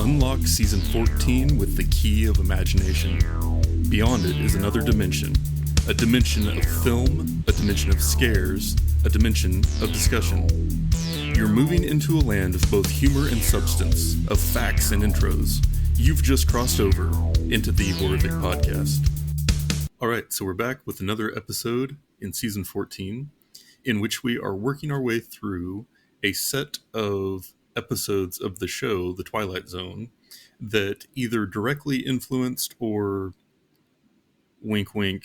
Unlock Season 14 with the key of imagination. Beyond it is another dimension. A dimension of film, a dimension of scares, a dimension of discussion. You're moving into a land of both humor and substance, of facts and intros. You've just crossed over into the Horrific Podcast. Alright, so we're back with another episode in Season 14, in which we are working our way through a set of episodes of the show, The Twilight Zone, that either directly influenced or, wink wink,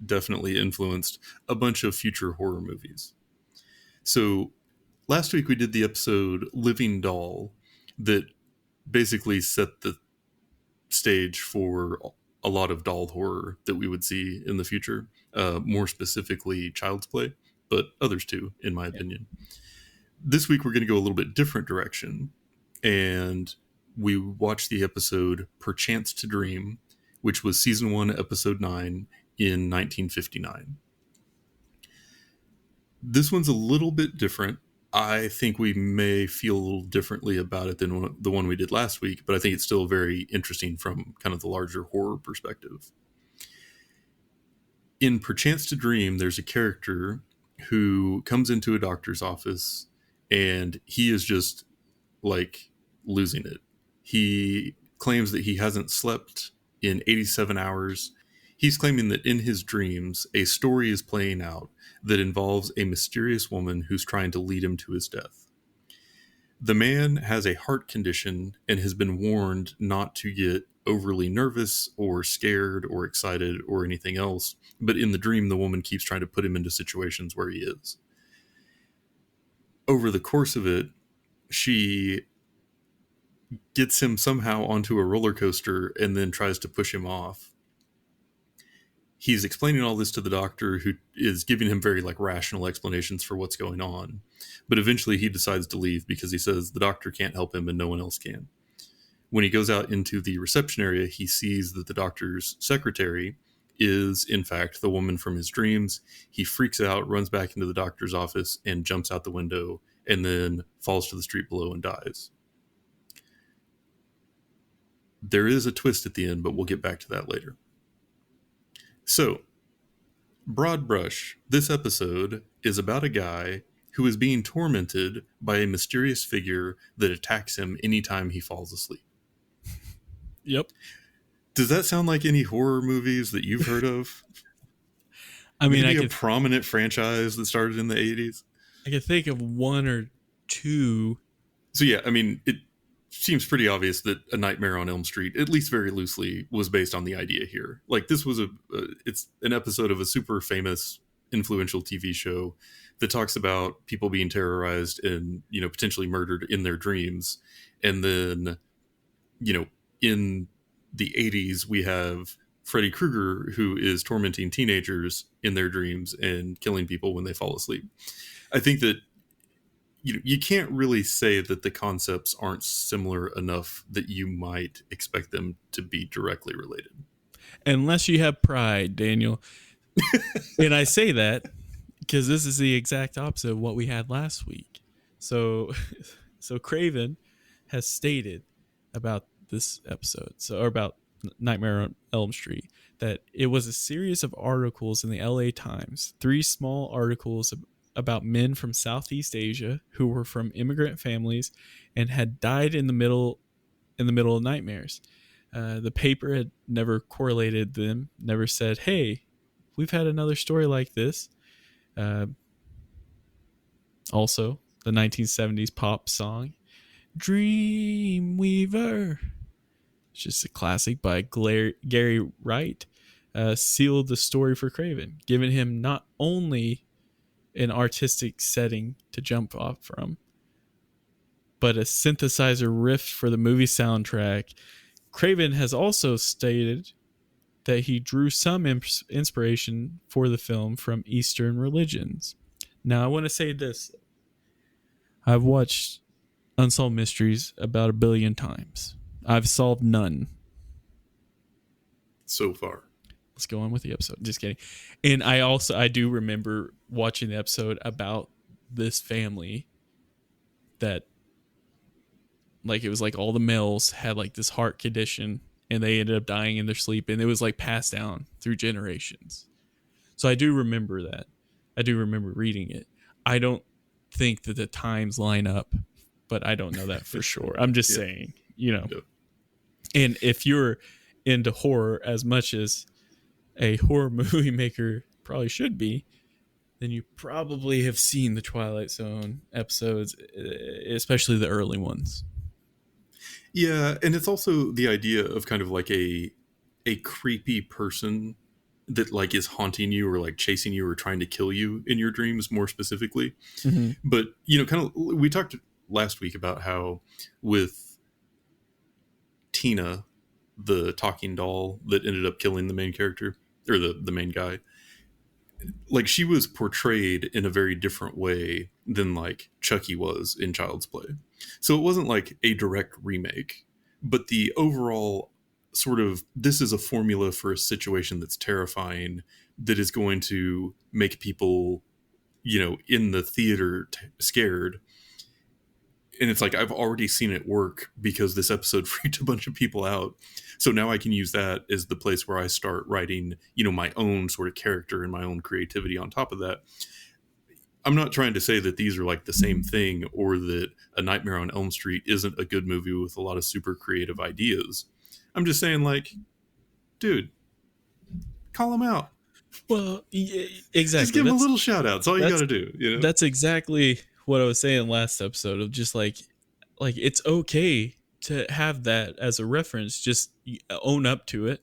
definitely influenced a bunch of future horror movies. So last week we did the episode Living Doll that basically set the stage for a lot of doll horror that we would see in the future, more specifically Child's Play, but others too, in my opinion. This week we're going to go a little bit different direction, and we watched the episode Perchance to Dream, which was Season 1, Episode 9 in 1959. This one's a little bit different. I think we may feel a little differently about it than the one we did last week, but I think it's still very interesting from kind of the larger horror perspective. In Perchance to Dream, there's a character who comes into a doctor's office, and he is just, like, losing it. He claims that he hasn't slept in 87 hours. He's claiming that in his dreams, a story is playing out that involves a mysterious woman who's trying to lead him to his death. The man has a heart condition and has been warned not to get overly nervous or scared or excited or anything else, but in the dream, the woman keeps trying to put him into situations where he is. Over the course of it, she gets him somehow onto a roller coaster and then tries to push him off. He's explaining all this to the doctor, who is giving him very rational explanations for what's going on. But eventually he decides to leave because he says the doctor can't help him and no one else can. When he goes out into the reception area, he sees that the doctor's secretary is, in fact, the woman from his dreams. He freaks out, runs back into the doctor's office, and jumps out the window, and then falls to the street below and dies. There is a twist at the end, but we'll get back to that later. So, broad brush, this episode is about a guy who is being tormented by a mysterious figure that attacks him anytime he falls asleep. Yep. Does that sound like any horror movies that you've heard of? I mean, Maybe a prominent franchise that started in the 80s? I could think of one or two. So yeah, I mean, it seems pretty obvious that A Nightmare on Elm Street, at least very loosely, was based on the idea here. Like, this was it's an episode of a super famous, influential TV show that talks about people being terrorized and, potentially murdered in their dreams. And then, in the 80s, we have Freddy Krueger, who is tormenting teenagers in their dreams and killing people when they fall asleep. I think that you can't really say that the concepts aren't similar enough that you might expect them to be directly related. Unless you have pride, Daniel. And I say that because this is the exact opposite of what we had last week. So Craven has stated about this episode, or about Nightmare on Elm Street, that it was a series of articles in the LA Times, 3 small articles about men from Southeast Asia who were from immigrant families and had died in the middle of nightmares. The paper had never correlated them, never said, "Hey, we've had another story like this." Also, the 1970s pop song "Dreamweaver," it's just a classic by Gary Wright, sealed the story for Craven, giving him not only an artistic setting to jump off from, but a synthesizer riff for the movie soundtrack. Craven has also stated that he drew some inspiration for the film from Eastern religions. Now, I want to say this. I've watched Unsolved Mysteries about 1 billion times. I've solved none. So far. Let's go on with the episode. Just kidding. And I do remember watching the episode about this family that like it was like all the males had like this heart condition and they ended up dying in their sleep, and it was like passed down through generations. So I do remember that. I do remember reading it. I don't think that the times line up, but I don't know that for sure. I'm just saying, you know. Yep. And if you're into horror as much as a horror movie maker probably should be, then you probably have seen the Twilight Zone episodes, especially the early ones. Yeah, and it's also the idea of kind of like a creepy person that like is haunting you or like chasing you or trying to kill you in your dreams more specifically. Mm-hmm. But, kind of we talked last week about how with Tina, the talking doll that ended up killing the main character or the main guy, like she was portrayed in a very different way than like Chucky was in Child's Play. So it wasn't like a direct remake, but the overall sort of, this is a formula for a situation that's terrifying, that is going to make people, in the theater scared. And it's like, I've already seen it work because this episode freaked a bunch of people out. So now I can use that as the place where I start writing, my own sort of character and my own creativity on top of that. I'm not trying to say that these are like the same thing, or that A Nightmare on Elm Street isn't a good movie with a lot of super creative ideas. I'm just saying, like, dude, call them out. Well, yeah, exactly. Just give them a little shout out. That's all you got to do. That's exactly what I was saying last episode, of just like it's okay to have that as a reference. Just own up to it.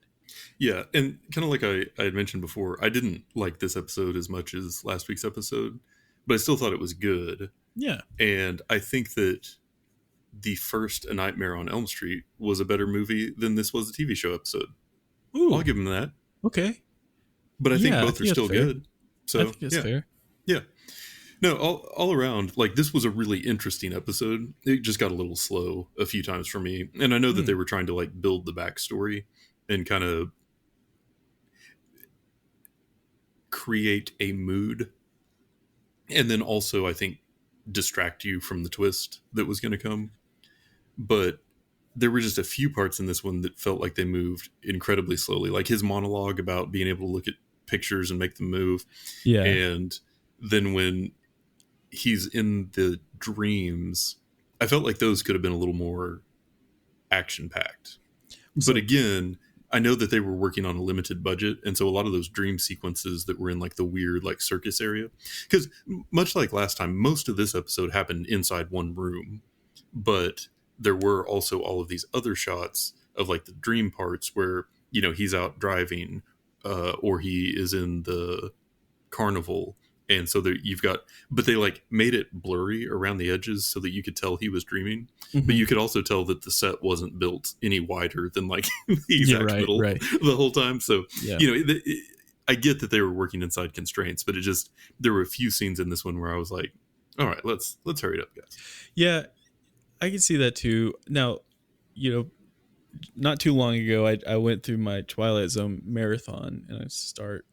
Yeah, and kind of like I had mentioned before, I didn't like this episode as much as last week's episode, but I still thought it was good. Yeah. And I think that the first A Nightmare on Elm Street was a better movie than this was a TV show episode. Ooh. I'll give them that. Okay. But I think both are still good. So I think it's fair. Yeah. No, all around, like, this was a really interesting episode. It just got a little slow a few times for me. And I know that they were trying to like build the backstory and kind of create a mood. And then also, I think, distract you from the twist that was going to come. But there were just a few parts in this one that felt like they moved incredibly slowly. Like his monologue about being able to look at pictures and make them move. Yeah. And then when he's in the dreams, I felt like those could have been a little more action-packed. But again, I know that they were working on a limited budget, and so a lot of those dream sequences that were in like the weird like circus area, because much like last time, most of this episode happened inside one room, but there were also all of these other shots of like the dream parts where he's out driving, or he is in the carnival. And so there you've got, but they like made it blurry around the edges so that you could tell he was dreaming, but you could also tell that the set wasn't built any wider than like the exact middle the whole time. So, I get that they were working inside constraints, but there were a few scenes in this one where I was like, all right, let's hurry it up, guys. Yeah, I can see that too. Now, not too long ago, I went through my Twilight Zone marathon, and I start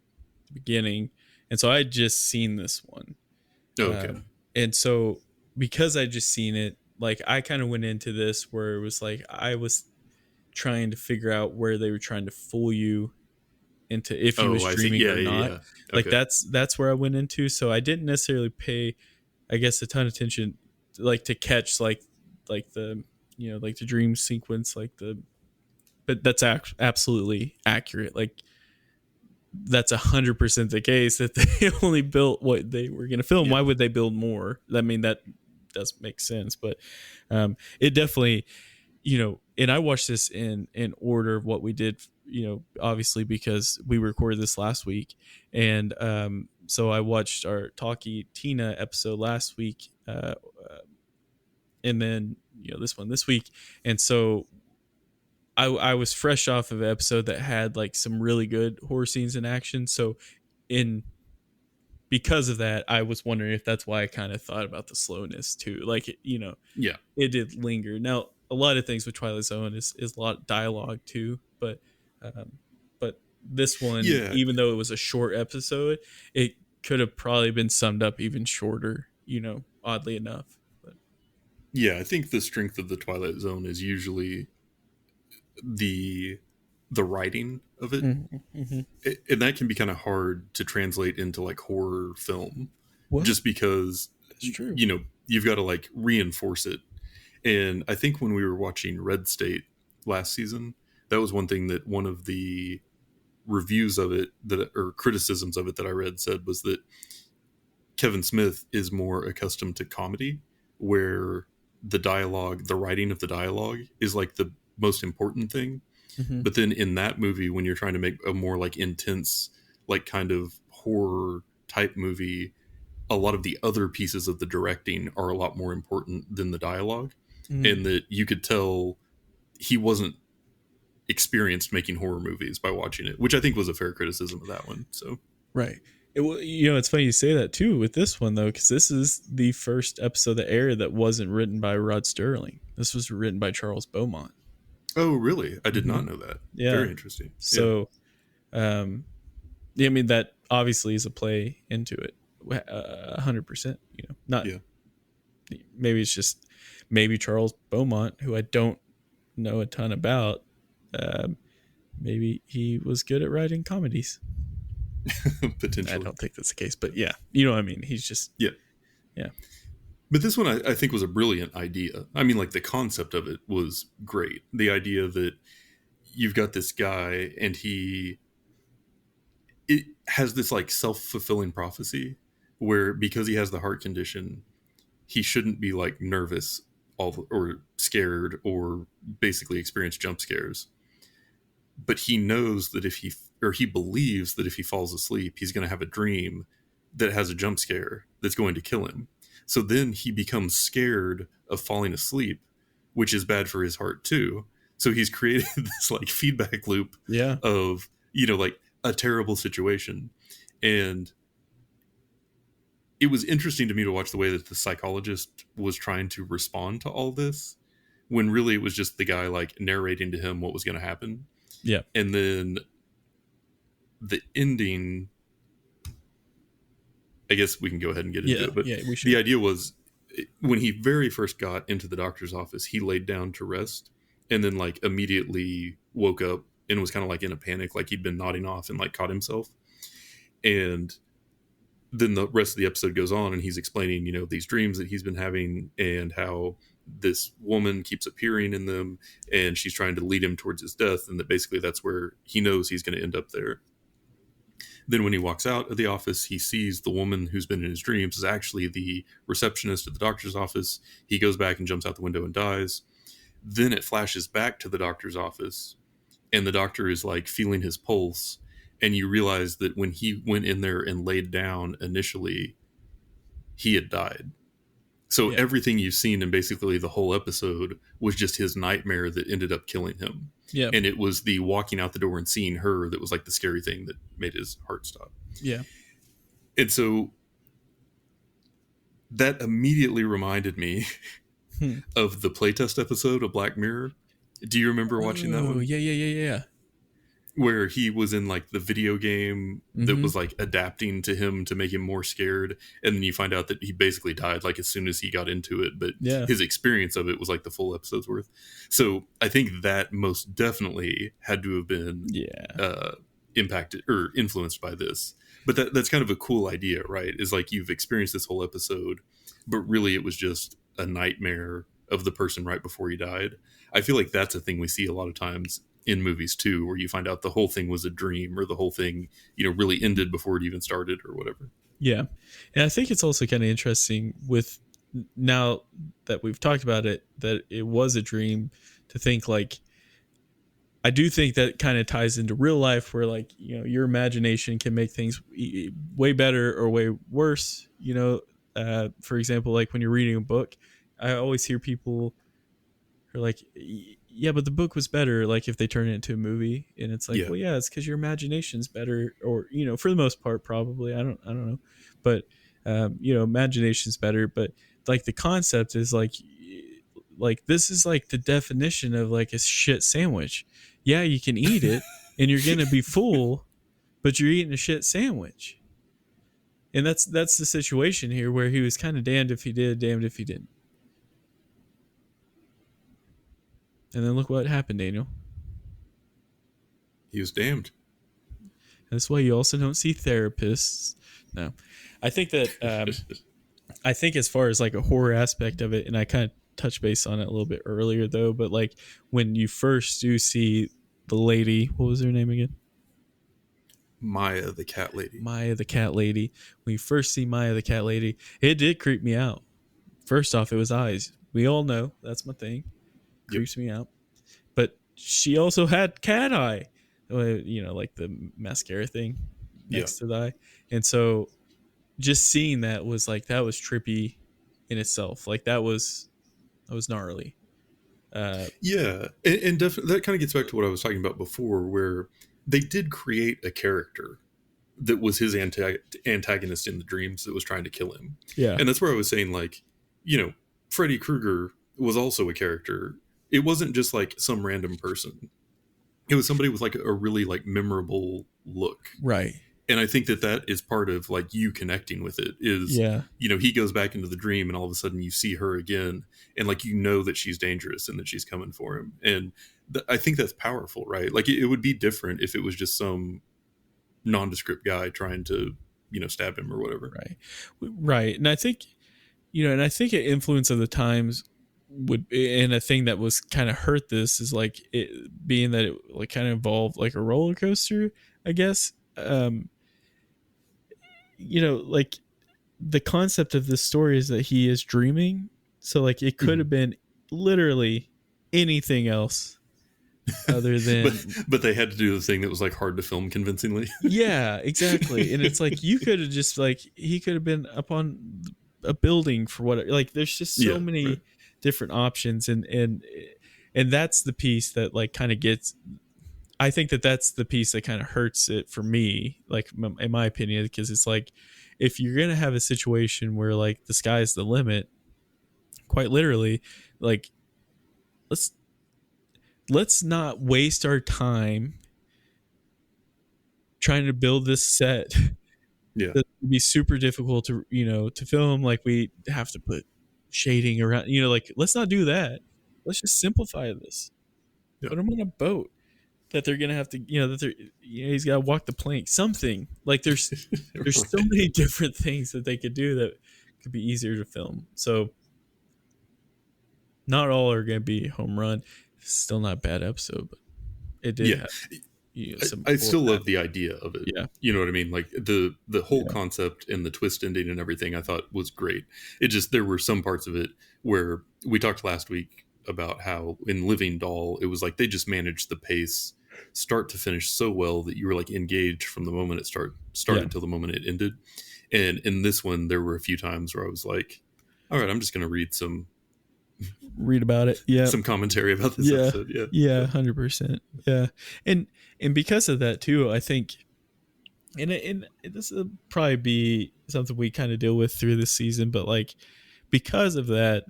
at the beginning. And so I had just seen this one. Okay. And so because I just seen it, like I kind of went into this where it was like I was trying to figure out where they were trying to fool you into if he was dreaming or not. Yeah. Like that's where I went into. So I didn't necessarily pay, I guess, a ton of attention, like to catch like the like the dream sequence, but that's absolutely accurate. Like that's 100% the case that they only built what they were going to film. Yeah. Why would they build more? I mean, that does make sense, but it definitely, and I watched this in order of what we did, obviously because we recorded this last week. And so I watched our Talkie Tina episode last week, and then, this one this week. And so I was fresh off of an episode that had like some really good horror scenes in action. So because of that, I was wondering if that's why I kind of thought about the slowness too. Like, it did linger. Now, a lot of things with Twilight Zone is a lot of dialogue too, but this one, even though it was a short episode, it could have probably been summed up even shorter, oddly enough. But. Yeah, I think the strength of the Twilight Zone is usually the writing of it. Mm-hmm. And that can be kind of hard to translate into like horror film, Well, just because that's true. you've got to like reinforce it. And I think when we were watching Red State last season, that was one thing that one of the reviews of it that or criticisms of it that I read said was that Kevin Smith is more accustomed to comedy, where the dialogue, the writing of the dialogue is like the most important thing. Mm-hmm. But then in that movie, when you're trying to make a more like intense, like kind of horror type movie, a lot of the other pieces of the directing are a lot more important than the dialogue. Mm-hmm. And that you could tell he wasn't experienced making horror movies by watching it, which I think was a fair criticism of that one. So Right. It's funny you say that too with this one though, because this is the first episode that aired that wasn't written by Rod Sterling. This was written by Charles Beaumont. oh really? I did Mm-hmm. not know that. Yeah. Very interesting. So, I mean that obviously is a play into it, 100%. Not maybe it's just maybe Charles Beaumont, who I don't know a ton about. Maybe he was good at writing comedies. Potentially. I don't think that's the case, but yeah, you know what I mean. He's just yeah. But this one I think was a brilliant idea. I mean, like the concept of it was great. The idea that you've got this guy and it has this like self-fulfilling prophecy where because he has the heart condition, he shouldn't be like nervous or scared or basically experience jump scares. But he knows that he believes that if he falls asleep, he's going to have a dream that has a jump scare that's going to kill him. So then he becomes scared of falling asleep, which is bad for his heart too. So he's created this like feedback loop of, like a terrible situation. And it was interesting to me to watch the way that the psychologist was trying to respond to all this, when really it was just the guy like narrating to him what was going to happen. Yeah. And then the ending, I guess we can go ahead and get into it. But the idea was when he very first got into the doctor's office, he laid down to rest and then like immediately woke up and was kind of like in a panic, like he'd been nodding off and like caught himself. And then the rest of the episode goes on and he's explaining, these dreams that he's been having and how this woman keeps appearing in them and she's trying to lead him towards his death. And that basically that's where he knows he's going to end up there. Then when he walks out of the office, he sees the woman who's been in his dreams is actually the receptionist at the doctor's office. He goes back and jumps out the window and dies. Then it flashes back to the doctor's office and the doctor is like feeling his pulse. And you realize that when he went in there and laid down initially, he had died. So everything you've seen in basically the whole episode was just his nightmare that ended up killing him. Yeah. And it was the walking out the door and seeing her that was like the scary thing that made his heart stop. Yeah. And so that immediately reminded me of the playtest episode of Black Mirror. Do you remember watching that one? Yeah. Where he was in like the video game that was like adapting to him to make him more scared. And then you find out that he basically died like as soon as he got into it. But his experience of it was like the full episode's worth. So I think that most definitely had to have been impacted or influenced by this. But that's kind of a cool idea, right? Is like you've experienced this whole episode, but really it was just a nightmare of the person right before he died. I feel like that's a thing we see a lot of times in movies too, where you find out the whole thing was a dream or the whole thing, really ended before it even started or whatever. Yeah. And I think it's also kind of interesting with now that we've talked about it, that it was a dream, to think like, I do think that kind of ties into real life where like, your imagination can make things way better or way worse. For example, like when you're reading a book, I always hear people who are like, yeah, but the book was better, like if they turn it into a movie. And it's like, well, yeah, it's because your imagination's better, or for the most part, probably. I don't know, but imagination's better. But like the concept is like this is like the definition of like a shit sandwich. Yeah, you can eat it and you're gonna be full, but you're eating a shit sandwich. And that's the situation here, where he was kind of damned if he did, damned if he didn't. And then look what happened, Daniel. He was damned. That's why you also don't see therapists. No, I think that I think as far as like a horror aspect of it, and I kind of touched base on it a little bit earlier though, but like when you first do see the lady, what was her name again? Maya the cat lady. Maya the cat lady. When you first see Maya the cat lady, it did creep me out. First off, it was eyes. We all know that's my thing. Creeps me out. But she also had cat eye. You know, like the mascara thing next to the eye. And so just seeing that was like, that was trippy in itself. Like that was gnarly. And definitely that kind of gets back to what I was talking about before, where they did create a character that was his antagonist in the dreams that was trying to kill him. Yeah. And that's where I was saying, like, you know, Freddy Krueger was also a character. It wasn't just like some random person. It was somebody with like a really like memorable look. Right. And I think that that is part of like you connecting with it is, you know, he goes back into the dream and all of a sudden you see her again and like, you know, that she's dangerous and that she's coming for him. And I think that's powerful, right? Like it would be different if it was just some nondescript guy trying to, you know, stab him or whatever. Right. And I think, you know, and I think an influence of the times would, and a thing that was kind of hurt this is like it being that it like kind of involved like a roller coaster, I guess. You know, like the concept of this story is that he is dreaming. So like it could have been literally anything else other than but they had to do the thing that was like hard to film convincingly. Yeah, exactly. And it's like you could have just like he could have been up on a building for what, like there's just so many different options, and that's the piece that like kind of gets, I think that that's the piece that kind of hurts it for me, like in my opinion, because it's like if you're gonna have a situation where like the sky's the limit, quite literally, like let's not waste our time trying to build this set that would be super difficult to, you know, to film. Like we have to put shading around, you know, like let's not do that. Let's just simplify this. Put them on a boat that they're gonna have to, you know, that they're, you know, he's got to walk the plank, something like there's so many different things that they could do that could be easier to film. So not all are gonna be home run. It's still not a bad episode, but it did have, you know, I still love the idea of it. Yeah. You know what I mean? Like the whole concept and the twist ending and everything I thought was great. It just, there were some parts of it where we talked last week about how in Living Doll, it was like they just managed the pace start to finish so well that you were like engaged from the moment it started till the moment it ended. And in this one, there were a few times where I was like, all right, I'm just going to read about it. Yeah. Some commentary about this episode. Yeah. 100%. Yeah. And because of that too, I think, and this will probably be something we kind of deal with through this season, but like, because of that,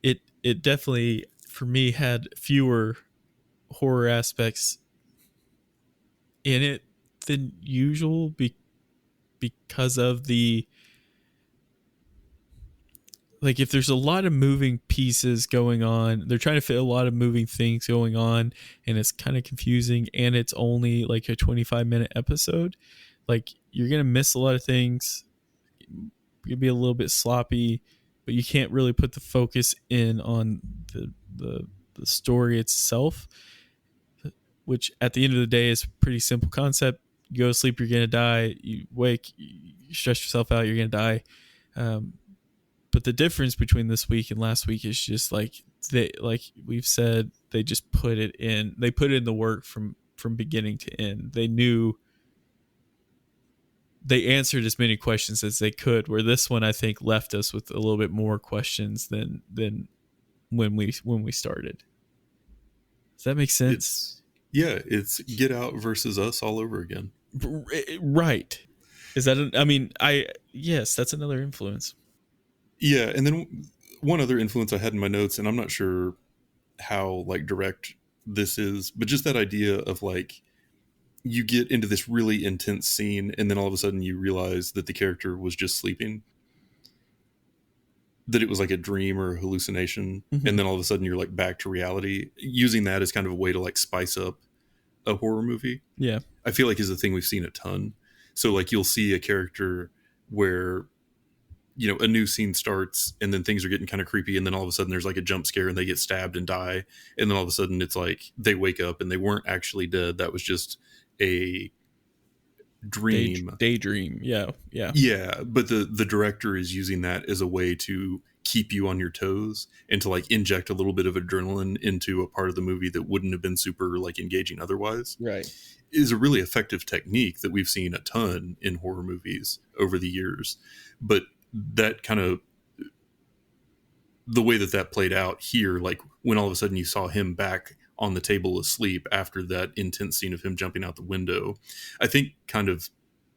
it definitely for me had fewer horror aspects in it than usual because of the, like if there's a lot of moving pieces going on, they're trying to fit a lot of moving things going on, and it's kind of confusing, and it's only like a 25-minute episode, like you're gonna miss a lot of things. You'll be a little bit sloppy, but you can't really put the focus in on the story itself, which at the end of the day is a pretty simple concept. You go to sleep, you're gonna die. You wake, you stress yourself out, you're gonna die. But the difference between this week and last week is just like they, like we've said, they just put it in. They put in the work from beginning to end. They knew, they answered as many questions as they could. Where this one, I think, left us with a little bit more questions than when we started. Does that make sense? It's Get Out versus Us all over again. Right. Is that? Yes, that's another influence. Yeah, and then one other influence I had in my notes, and I'm not sure how like direct this is, but just that idea of like you get into this really intense scene and then all of a sudden you realize that the character was just sleeping. that it was like a dream or a hallucination, and then all of a sudden you're like back to reality, using that as kind of a way to like spice up a horror movie. Yeah. I feel like is a thing we've seen a ton. So like you'll see a character where, you know, a new scene starts and then things are getting kind of creepy, and then all of a sudden there's like a jump scare and they get stabbed and die, and then all of a sudden it's like they wake up and they weren't actually dead. That was just a dream. Daydream. Yeah. But the director is using that as a way to keep you on your toes and to like inject a little bit of adrenaline into a part of the movie that wouldn't have been super like engaging otherwise. Right. Is a really effective technique that we've seen a ton in horror movies over the years. But that kind of, the way that played out here, like when all of a sudden you saw him back on the table asleep after that intense scene of him jumping out the window, I think kind of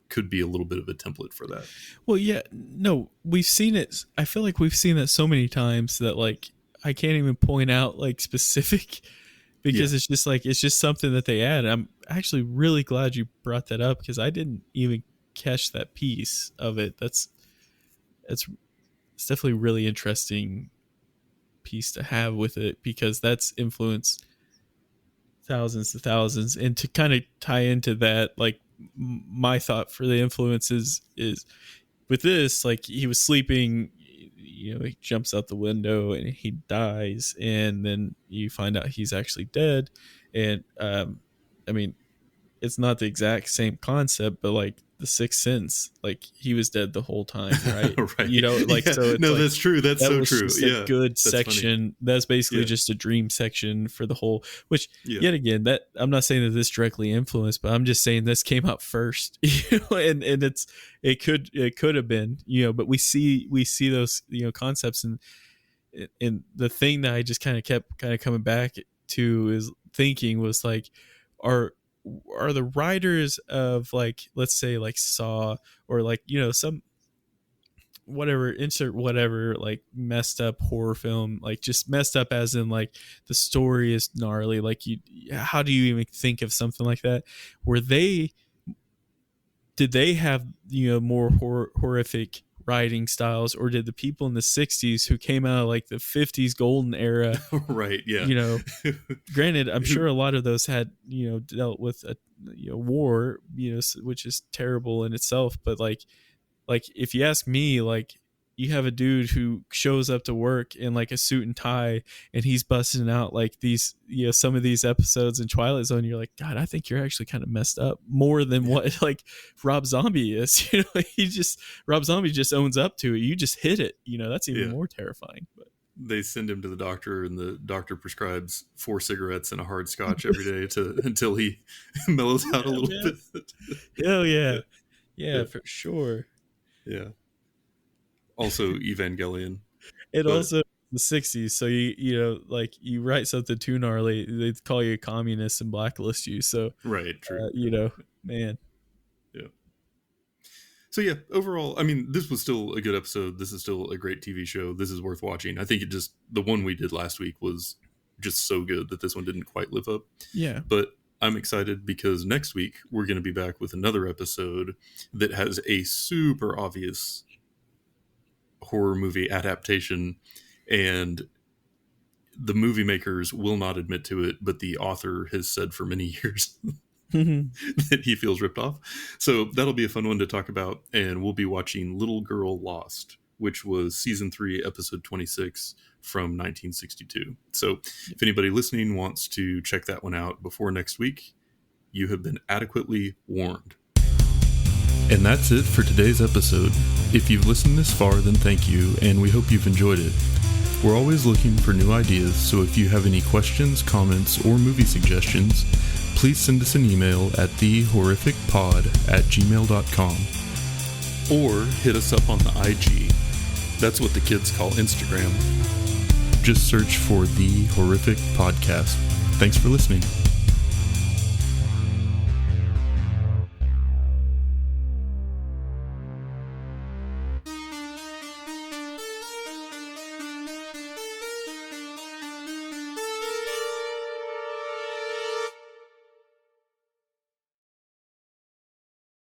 could be a little bit of a template for that. Well, yeah, no, we've seen it. I feel like we've seen it so many times that like I can't even point out like specific, because it's just like, it's just something that they add. I'm actually really glad you brought that up, because I didn't even catch that piece of it. It's definitely a really interesting piece to have with it, because that's influenced thousands, and to kind of tie into that, like my thought for the influences is with this, like he was sleeping, you know, he jumps out the window and he dies, and then you find out he's actually dead. And I mean, it's not the exact same concept, but like the Sixth Sense, like he was dead the whole time, right? Right. You know, like, so it's no, like, that's true. That's so was true. Just Yeah, a good that's section. funny. That's basically just a dream section for the whole. Which yet again, that I'm not saying that this directly influenced, but I'm just saying this came out first, you know, and it could have been, you know, but we see those, you know, concepts, and the thing that I just kind of kept coming back to is thinking was like, are the writers of, like, let's say like Saw, or like, you know, some insert whatever like messed up horror film, like just messed up as in like the story is gnarly, like how do you even think of something like that? Did they have, you know, more horrific writing styles, or did the people in the 60s who came out of like the 50s golden era, right? Yeah, you know, granted, I'm sure a lot of those had, you know, dealt with a, you know, war, you know, which is terrible in itself, but like if you ask me, like you have a dude who shows up to work in like a suit and tie, and he's busting out like these, you know, some of these episodes in Twilight Zone, you're like, God, I think you're actually kind of messed up more than what like Rob Zombie is. You know, Rob Zombie just owns up to it. You just hit it. You know, that's even more terrifying. But they send him to the doctor, and the doctor prescribes 4 cigarettes and a hard scotch every day until he mellows out a little bit. Hell yeah, for sure. Yeah. Also Evangelion. Also the 60s, so you know, like you write something too gnarly, they call you a communist and blacklist you. So right, true. You know, man. Yeah. So yeah, overall, I mean, this was still a good episode. This is still a great TV show. This is worth watching. I think the one we did last week was just so good that this one didn't quite live up. Yeah. But I'm excited because next week we're going to be back with another episode that has a super obvious horror movie adaptation, and the movie makers will not admit to it, but the author has said for many years that he feels ripped off. So that'll be a fun one to talk about, and we'll be watching Little Girl Lost, which was season 3, episode 26 from 1962. So if anybody listening wants to check that one out before next week, you have been adequately warned. And that's it for today's episode. If you've listened this far, then thank you, and we hope you've enjoyed it. We're always looking for new ideas, so if you have any questions, comments, or movie suggestions, please send us an email at thehorrificpod@gmail.com, or hit us up on the IG. That's what the kids call Instagram. Just search for The Horrific Podcast. Thanks for listening.